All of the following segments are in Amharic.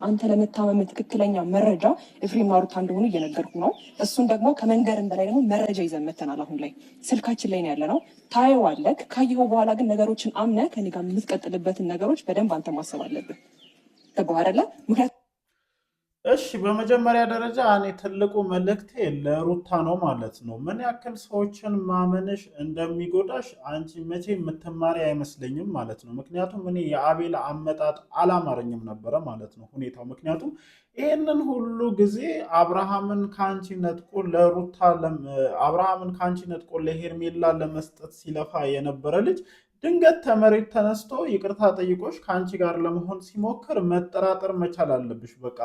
አንተ ለመታመም ትክክለኛ መረጃ ኤፍሬምና ሩታ እንደሆኑ እየነገርኩ ነው። እሱን ደግሞ ከመንገርም በላይ ደግሞ መረጃ ይዘን መተናል። አሁን ላይ ስልካችን ላይ ነው ያለ ነው። ታየዋለህ። ካየኸው በኋላ ግን ነገሮችን አምነህ ከኔ ጋር የምትቀጥልበትን ነገሮች በደንብ አንተ ማሰብ አለብህ። ገባህ አይደለ? ምክንያቱም እሺ በመጀመሪያ ደረጃ እኔ ትልቁ መልእክቴ ለሩታ ነው ማለት ነው። ምን ያክል ሰዎችን ማመንሽ እንደሚጎዳሽ አንቺ መቼ የምትማሪ አይመስለኝም ማለት ነው። ምክንያቱም እኔ የአቤል አመጣጥ አላማረኝም ነበረ ማለት ነው ሁኔታው። ምክንያቱም ይህንን ሁሉ ጊዜ አብርሃምን ከአንቺ ነጥቆ ለሩታ አብርሃምን ከአንቺ ነጥቆ ለሄርሜላ ለመስጠት ሲለፋ የነበረ ልጅ ድንገት ተመሬት ተነስቶ ይቅርታ ጠይቆሽ ከአንቺ ጋር ለመሆን ሲሞክር መጠራጠር መቻል አለብሽ። በቃ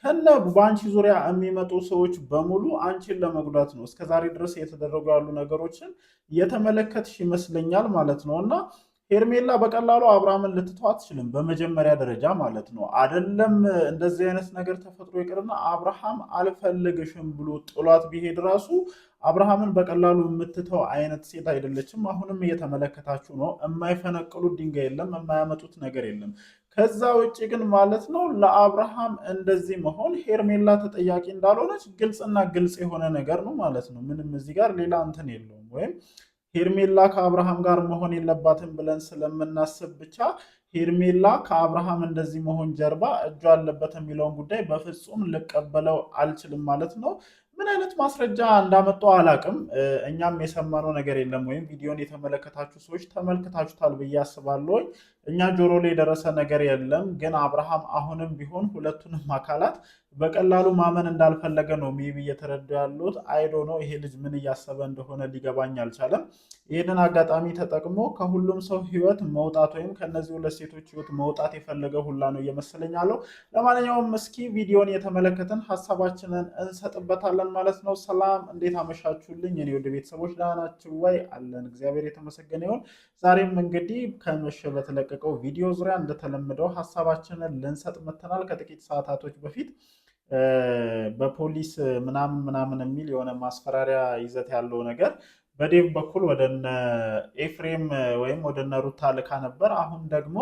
ከነ በአንቺ ዙሪያ የሚመጡ ሰዎች በሙሉ አንቺን ለመጉዳት ነው እስከዛሬ ድረስ የተደረጉ ያሉ ነገሮችን እየተመለከትሽ ይመስለኛል ማለት ነው። እና ሄርሜላ በቀላሉ አብርሃምን ልትተው አትችልም፣ በመጀመሪያ ደረጃ ማለት ነው። አይደለም እንደዚህ አይነት ነገር ተፈጥሮ ይቅርና አብርሃም አልፈልግሽም ብሎ ጥሏት ቢሄድ ራሱ አብርሃምን በቀላሉ የምትተው አይነት ሴት አይደለችም። አሁንም እየተመለከታችሁ ነው። የማይፈነቅሉት ድንጋይ የለም፣ የማያመጡት ነገር የለም። ከዛ ውጭ ግን ማለት ነው ለአብርሃም እንደዚህ መሆን ሄርሜላ ተጠያቂ እንዳልሆነች ግልጽና ግልጽ የሆነ ነገር ነው ማለት ነው። ምንም እዚህ ጋር ሌላ እንትን የለውም። ወይም ሄርሜላ ከአብርሃም ጋር መሆን የለባትም ብለን ስለምናስብ ብቻ ሄርሜላ ከአብርሃም እንደዚህ መሆን ጀርባ እጁ አለበት የሚለውን ጉዳይ በፍጹም ልቀበለው አልችልም ማለት ነው። ምን አይነት ማስረጃ እንዳመጣው አላቅም። እኛም የሰማነው ነገር የለም፣ ወይም ቪዲዮን የተመለከታችሁ ሰዎች ተመልክታችሁታል ብዬ አስባለሁ። እኛ ጆሮ ላይ የደረሰ ነገር የለም። ግን አብርሃም አሁንም ቢሆን ሁለቱንም አካላት በቀላሉ ማመን እንዳልፈለገ ነው ሜቢ እየተረዱ ያሉት። አይዶ ነው ይሄ ልጅ ምን እያሰበ እንደሆነ ሊገባኝ አልቻለም። ይህንን አጋጣሚ ተጠቅሞ ከሁሉም ሰው ህይወት መውጣት ወይም ከነዚህ ሁለት ሴቶች ህይወት መውጣት የፈለገ ሁላ ነው እየመሰለኝ አለው። ለማንኛውም እስኪ ቪዲዮን የተመለከትን ሀሳባችንን እንሰጥበታለን ማለት ነው። ሰላም፣ እንዴት አመሻችሁልኝ የኔ ወደ ቤተሰቦች? ደህና ናችሁ ወይ? አለን፣ እግዚአብሔር የተመሰገነ ይሁን። ዛሬም እንግዲህ ከመሸ በተለቀቀው ቪዲዮ ዙሪያ እንደተለመደው ሀሳባችንን ልንሰጥ መተናል። ከጥቂት ሰዓታቶች በፊት በፖሊስ ምናምን የሚል የሆነ ማስፈራሪያ ይዘት ያለው ነገር በዴቭ በኩል ወደነ ኤፍሬም ወይም ወደነ ሩታ ልካ ነበር። አሁን ደግሞ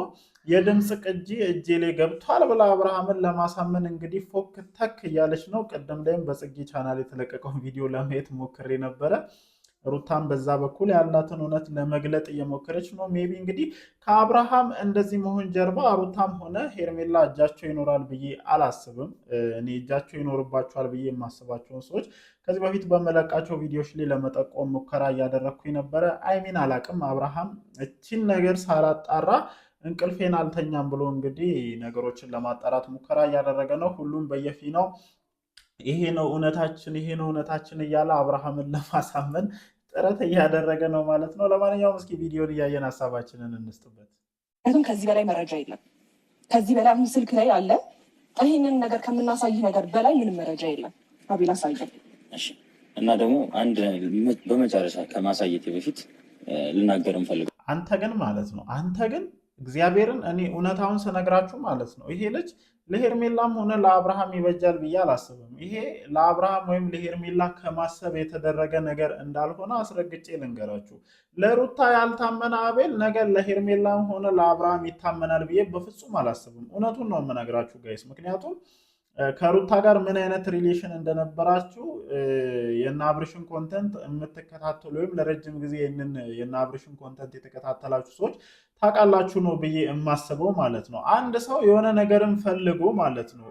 የድምፅ ቅጂ እጄ ላይ ገብቷል ብላ አብርሃምን ለማሳመን እንግዲህ ፎክ ተክ እያለች ነው። ቅድም ላይም በጽጌ ቻናል የተለቀቀውን ቪዲዮ ለማየት ሞክሬ ነበረ። ሩታም በዛ በኩል ያላትን እውነት ለመግለጥ እየሞከረች ነው። ሜቢ እንግዲህ ከአብርሃም እንደዚህ መሆን ጀርባ ሩታም ሆነ ሄርሜላ እጃቸው ይኖራል ብዬ አላስብም። እኔ እጃቸው ይኖርባቸዋል ብዬ የማስባቸውን ሰዎች ከዚህ በፊት በመለቃቸው ቪዲዮዎች ላይ ለመጠቆም ሙከራ እያደረግኩኝ ነበረ። አይሚን አላቅም። አብርሃም እቺን ነገር ሳላጣራ እንቅልፌን አልተኛም ብሎ እንግዲህ ነገሮችን ለማጣራት ሙከራ እያደረገ ነው። ሁሉም በየፊናው ይሄ ነው እውነታችን እያለ አብርሃምን ለማሳመን ጥረት እያደረገ ነው ማለት ነው። ለማንኛውም እስኪ ቪዲዮን እያየን ሀሳባችንን እንስጥበት። ምክንያቱም ከዚህ በላይ መረጃ የለም። ከዚህ በላይ አሁን ስልክ ላይ አለ። ይህንን ነገር ከምናሳይህ ነገር በላይ ምንም መረጃ የለም። አቤል አሳየን። እና ደግሞ አንድ በመጨረሻ ከማሳየት በፊት ልናገር እንፈልገው። አንተ ግን እግዚአብሔርን እኔ እውነታውን ስነግራችሁ ማለት ነው ይሄ ልጅ ለሄርሜላም ሆነ ለአብርሃም ይበጃል ብዬ አላስብም። ይሄ ለአብርሃም ወይም ለሄርሜላ ከማሰብ የተደረገ ነገር እንዳልሆነ አስረግጬ ልንገራችሁ። ለሩታ ያልታመነ አቤል ነገር ለሄርሜላም ሆነ ለአብርሃም ይታመናል ብዬ በፍጹም አላስብም። እውነቱን ነው የምነግራችሁ ጋይስ። ምክንያቱም ከሩታ ጋር ምን አይነት ሪሌሽን እንደነበራችሁ የእነ አብርሽን ኮንተንት የምትከታተሉ ወይም ለረጅም ጊዜ የእነ አብርሽን ኮንተንት የተከታተላችሁ ሰዎች ታውቃላችሁ ነው ብዬ የማስበው ማለት ነው። አንድ ሰው የሆነ ነገርን ፈልጎ ማለት ነው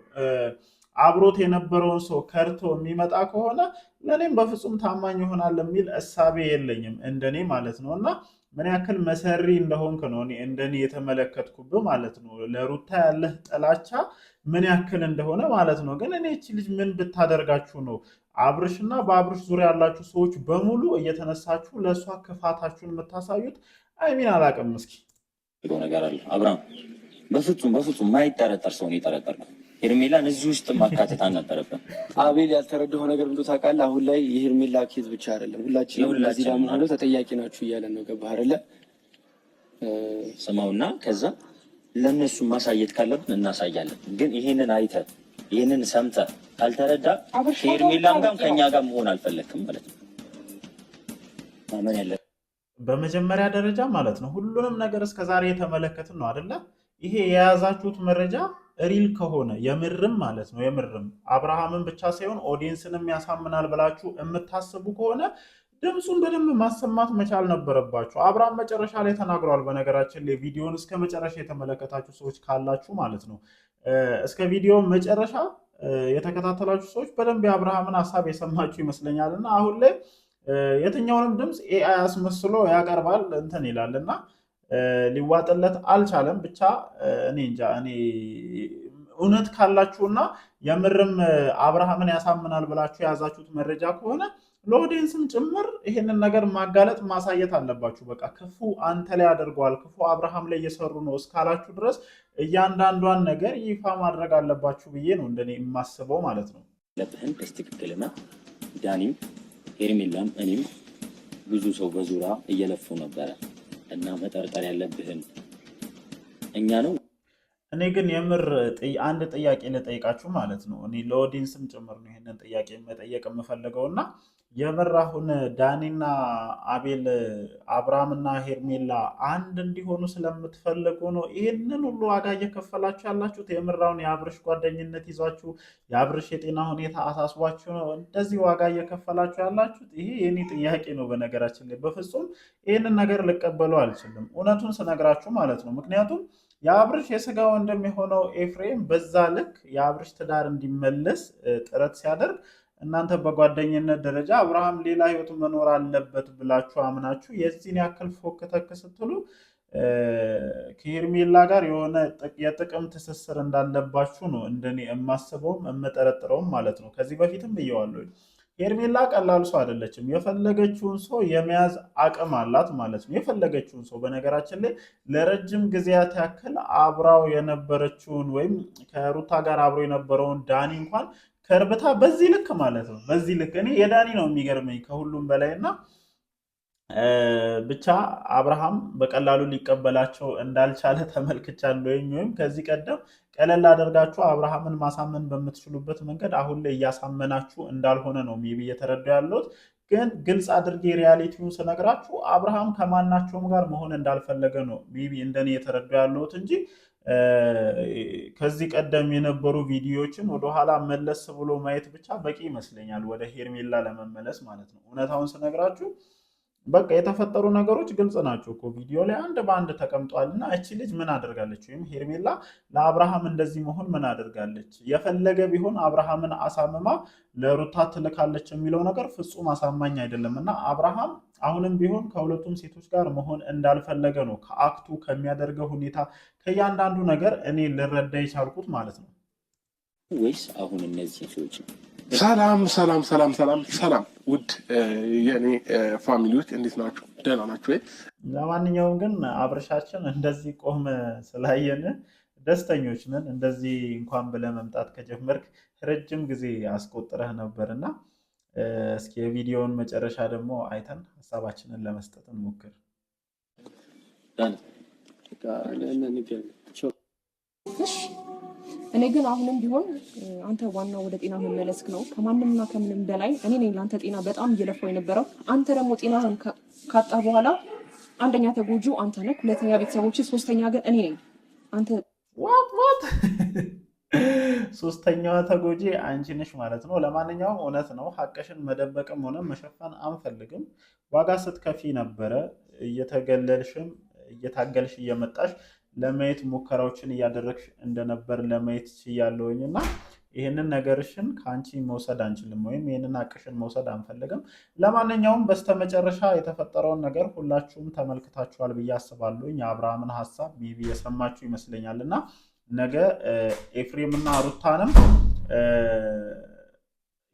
አብሮት የነበረውን ሰው ከርቶ የሚመጣ ከሆነ ለእኔም በፍጹም ታማኝ ይሆናል የሚል እሳቤ የለኝም እንደኔ ማለት ነው። እና ምን ያክል መሰሪ እንደሆንክ ነው እንደኔ የተመለከትኩብህ ማለት ነው። ለሩታ ያለህ ጥላቻ ምን ያክል እንደሆነ ማለት ነው። ግን እኔ እቺ ልጅ ምን ብታደርጋችሁ ነው አብርሽና በአብርሽ ዙሪያ ያላችሁ ሰዎች በሙሉ እየተነሳችሁ ለእሷ ክፋታችሁን የምታሳዩት? አይሚን አላቅም። እስኪ ነገር አለ አብርሃም በፍጹም ማይጠረጠር ሰው ነው የጠረጠርከው። ሄርሜላን እዚህ ውስጥ ማካተት አልነበረብህም። አቤል ያልተረዳኸው ነገር ብሎ ታውቃለህ። አሁን ላይ የሄርሜላ ኬዝ ብቻ አይደለም፣ ሁላችንም ለዚህ ዳም ተጠያቂ ናችሁ እያለን ነው። ገባህ አይደለ? ስማውና ከዛ ለእነሱ ማሳየት ካለብን እናሳያለን። ግን ይሄንን አይተህ ይሄንን ሰምተህ ካልተረዳ ከሄርሜላም ጋር ከኛ ጋር መሆን አልፈለግክም ማለት ነው። ማመን ያለ በመጀመሪያ ደረጃ ማለት ነው ሁሉንም ነገር እስከዛሬ የተመለከትን ነው አይደለ? ይሄ የያዛችሁት መረጃ ሪል ከሆነ የምርም ማለት ነው የምርም አብርሃምን ብቻ ሳይሆን ኦዲየንስንም ያሳምናል ብላችሁ የምታስቡ ከሆነ ድምፁን በደንብ ማሰማት መቻል ነበረባችሁ። አብርሃም መጨረሻ ላይ ተናግሯል። በነገራችን ላይ ቪዲዮን እስከ መጨረሻ የተመለከታችሁ ሰዎች ካላችሁ ማለት ነው እስከ ቪዲዮ መጨረሻ የተከታተላችሁ ሰዎች በደንብ የአብርሃምን ሀሳብ የሰማችሁ ይመስለኛል። እና አሁን ላይ የትኛውንም ድምፅ ኤአይ አስመስሎ ያቀርባል እንትን ይላል እና ሊዋጥለት አልቻለም። ብቻ እኔ እንጃ እኔ እውነት ካላችሁና የምርም አብርሃምን ያሳምናል ብላችሁ የያዛችሁት መረጃ ከሆነ ለኦዲየንስም ጭምር ይሄንን ነገር ማጋለጥ ማሳየት አለባችሁ። በቃ ክፉ አንተ ላይ አድርገዋል፣ ክፉ አብርሃም ላይ እየሰሩ ነው እስካላችሁ ድረስ እያንዳንዷን ነገር ይፋ ማድረግ አለባችሁ ብዬ ነው እንደኔ የማስበው ማለት ነው። ለብህን በስትክክልና ዳኒም ሄርሜላም እኔም ብዙ ሰው በዙሪያ እየለፉ ነበረ እና መጠርጠር ያለብህን እኛ ነው። እኔ ግን የምር አንድ ጥያቄ ልጠይቃችሁ ማለት ነው። እኔ ለኦዲየንስም ጭምር ነው ይሄንን ጥያቄ መጠየቅ የምፈልገው እና የምር አሁን ዳኒና አቤል አብርሃምና ሄርሜላ አንድ እንዲሆኑ ስለምትፈልጉ ነው ይህንን ሁሉ ዋጋ እየከፈላችሁ ያላችሁት? የምራውን የአብርሽ ጓደኝነት ይዟችሁ የአብርሽ የጤና ሁኔታ አሳስቧችሁ ነው እንደዚህ ዋጋ እየከፈላችሁ ያላችሁት? ይሄ የኔ ጥያቄ ነው። በነገራችን ላይ በፍጹም ይህንን ነገር ልቀበሉ አልችልም፣ እውነቱን ስነግራችሁ ማለት ነው። ምክንያቱም የአብርሽ የስጋ ወንድም የሆነው ኤፍሬም በዛ ልክ የአብርሽ ትዳር እንዲመለስ ጥረት ሲያደርግ እናንተ በጓደኝነት ደረጃ አብርሃም ሌላ ህይወት መኖር አለበት ብላችሁ አምናችሁ የዚህን ያክል ፎክተክ ስትሉ ከሄርሜላ ጋር የሆነ የጥቅም ትስስር እንዳለባችሁ ነው እንደኔ የማስበውም የምጠረጥረውም ማለት ነው። ከዚህ በፊትም ብየዋለሁ። ሄርሜላ ቀላል ሰው አይደለችም። የፈለገችውን ሰው የመያዝ አቅም አላት ማለት ነው። የፈለገችውን ሰው በነገራችን ላይ ለረጅም ጊዜያት ያክል አብራው የነበረችውን ወይም ከሩታ ጋር አብሮ የነበረውን ዳኒ እንኳን ከርብታ በዚህ ልክ ማለት ነው። በዚህ ልክ እኔ የዳኒ ነው የሚገርመኝ ከሁሉም በላይ እና ብቻ አብርሃም በቀላሉ ሊቀበላቸው እንዳልቻለ ተመልክቻለሁ። ወይም ከዚህ ቀደም ቀለል አደርጋችሁ አብርሃምን ማሳመን በምትችሉበት መንገድ አሁን ላይ እያሳመናችሁ እንዳልሆነ ነው ሜቢ እየተረዳ ያለሁት። ግን ግልጽ አድርጌ ሪያሊቲውን ስነግራችሁ አብርሃም ከማናቸውም ጋር መሆን እንዳልፈለገ ነው ሜቢ እንደኔ የተረዳ ያለሁት እንጂ ከዚህ ቀደም የነበሩ ቪዲዮዎችን ወደኋላ መለስ ብሎ ማየት ብቻ በቂ ይመስለኛል ወደ ሄርሜላ ለመመለስ ማለት ነው። እውነታውን ስነግራችሁ በቃ የተፈጠሩ ነገሮች ግልጽ ናቸው እኮ ቪዲዮ ላይ አንድ በአንድ ተቀምጧል። እና እቺ ልጅ ምን አድርጋለች? ወይም ሄርሜላ ለአብርሃም እንደዚህ መሆን ምን አድርጋለች? የፈለገ ቢሆን አብርሃምን አሳምማ ለሩታ ትልካለች የሚለው ነገር ፍጹም አሳማኝ አይደለም። እና አብርሃም አሁንም ቢሆን ከሁለቱም ሴቶች ጋር መሆን እንዳልፈለገ ነው ከአክቱ ከሚያደርገው ሁኔታ ከእያንዳንዱ ነገር እኔ ልረዳ የቻልኩት ማለት ነው። ወይስ አሁን እነዚህ ሰዎች ነው? ሰላም ሰላም ሰላም ሰላም ሰላም ውድ የእኔ ፋሚሊዎች እንዴት ናችሁ? ደህና ናችሁ ወይ? ለማንኛውም ግን አብርሻችን እንደዚህ ቆም ስላየን ደስተኞች ነን። እንደዚህ እንኳን ብለህ መምጣት ከጀመርክ ረጅም ጊዜ አስቆጥረህ ነበር እና እስኪ የቪዲዮውን መጨረሻ ደግሞ አይተን ሀሳባችንን ለመስጠት እንሞክር። እኔ ግን አሁንም ቢሆን አንተ ዋናው ወደ ጤና መመለስክ ነው። ከማንምና ከምንም በላይ እኔ ነኝ ለአንተ ጤና በጣም እየለፋው የነበረው። አንተ ደግሞ ጤናህን ካጣ በኋላ አንደኛ ተጎጁ አንተ ነህ፣ ሁለተኛ ቤተሰቦች፣ ሶስተኛ ግን እኔ ነኝ። አንተ ዋት ሶስተኛዋ ተጎጂ አንቺ ነሽ ማለት ነው። ለማንኛውም እውነት ነው፣ ሀቅሽን መደበቅም ሆነ መሸፈን አንፈልግም። ዋጋ ስትከፊ ነበረ፣ እየተገለልሽም እየታገልሽ እየመጣሽ ለማየት ሙከራዎችን እያደረግሽ እንደነበር ለማየት ችያለሁኝ እና ይህንን ነገርሽን ከአንቺ መውሰድ አንችልም፣ ወይም ይህንን አቅሽን መውሰድ አንፈልግም። ለማንኛውም በስተመጨረሻ የተፈጠረውን ነገር ሁላችሁም ተመልክታችኋል ብዬ አስባለሁኝ። የአብርሃምን ሀሳብ ሜቢ የሰማችሁ ይመስለኛል እና ነገ ኤፍሬምና ሩታንም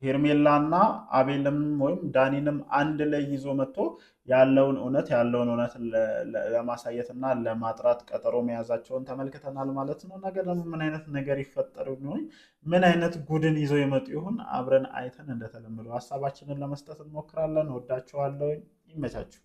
ሄርሜላና አቤልም ወይም ዳኒንም አንድ ላይ ይዞ መጥቶ ያለውን እውነት ለማሳየትና ለማጥራት ቀጠሮ መያዛቸውን ተመልክተናል ማለት ነው። ነገር ደግሞ ምን አይነት ነገር ይፈጠሩ ይሆን? ምን አይነት ጉድን ይዘው የመጡ ይሆን? አብረን አይተን እንደተለመደው ሀሳባችንን ለመስጠት እንሞክራለን። ወዳችኋለሁ። ይመቻችሁ።